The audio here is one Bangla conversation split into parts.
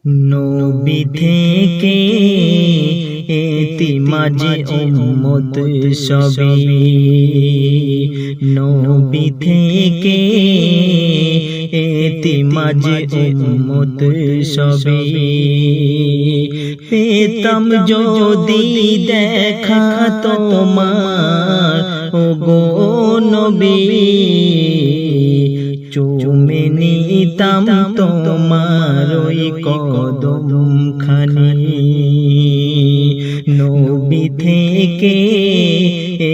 নবী থেকে এতিমাজে উম্মত সবে, নবী থেকে এতিমাজে উম্মত সবে। পেতাম যদি দেখা তোমার ওগো নবী, চুমে নিতাম তোমার ওই কদম খানি। নবী থেকে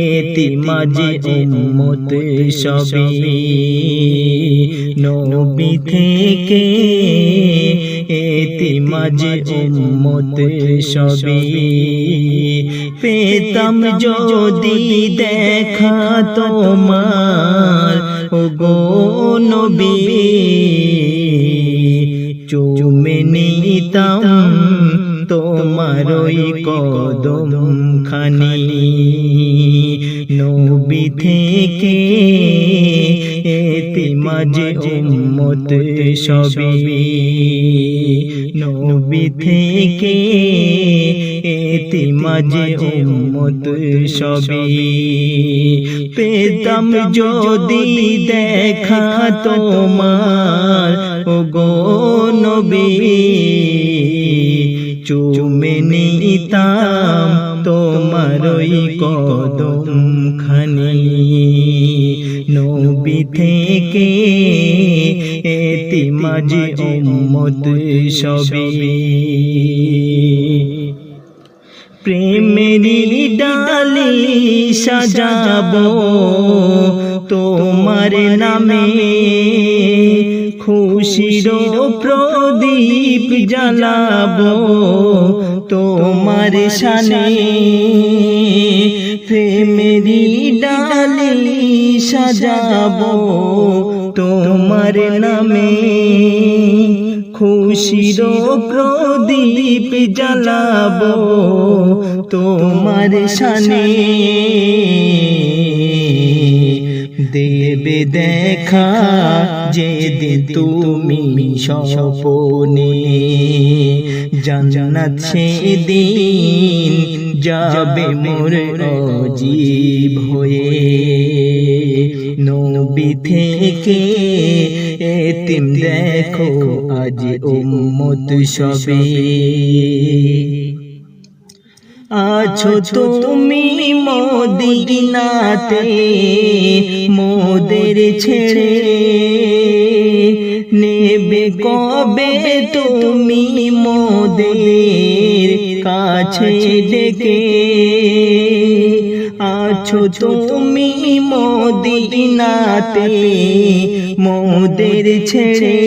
এতিমাজে উম্মত সবে, নবী থেকে এতিমাজে উম্মত সবে। পেতাম যদি দেখা তোমার ওগো নবী, চুমে নিতাম তোমার ওই কদম খানি। নবী থেকে এতিমাজে উম্মত সবে, নবী থেকে এতিমাজে উম্মত সবে। পেতাম যদি দেখা তোমার ওগো নবী, চুমে নিতাম তোমার ওই কদম খানি। নবী থেকে এতিমাজে উম্মত সবে। প্রেমেরই ডালি সাজাবো তোমার নামে, খুশির প্রদীপ জ্বালাবো তোমার শানে। প্রেমেরই ডালি সাজাবো তোমার নামে, খুশির প্রদীপ জ্বালাবো তোমার শানে। দেবে দেখা যেদিন তুমি স্বপনে, জান্নাত সেদিন যাবে মোর অজীব হয়ে। নবী থেকে এতিম দেখো আজ উম্মত সবে। আছো তুমি মদিনাতে মোদের ছেড়ে, নেবে কবে তুমি মোদের কাছে ডেকে। আছো তুমি মদিনাতে মোদের ছেড়ে,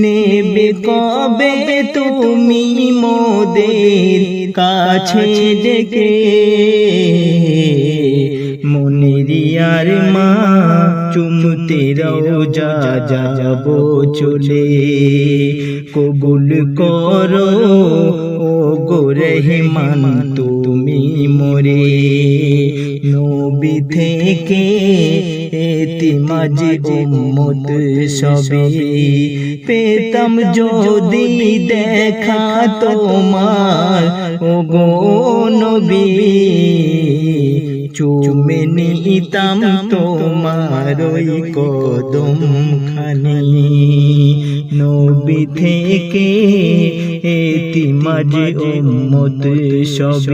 নেবে কবে তুমি মোদের কাছে ডেকে। মনিরিয়ার মা চুমতে রওজা যাবো চলে, কবুল করো ও গো রহমান তুমি মোরে। নবী থেকে এতিমাজে উম্মত সবে। পেতাম যদি দেখা তোমার ওগো নবী, চুমে নিতাম তোমার ওই কদম খানি। নবী থেকে এতিমাজে উম্মত সবে।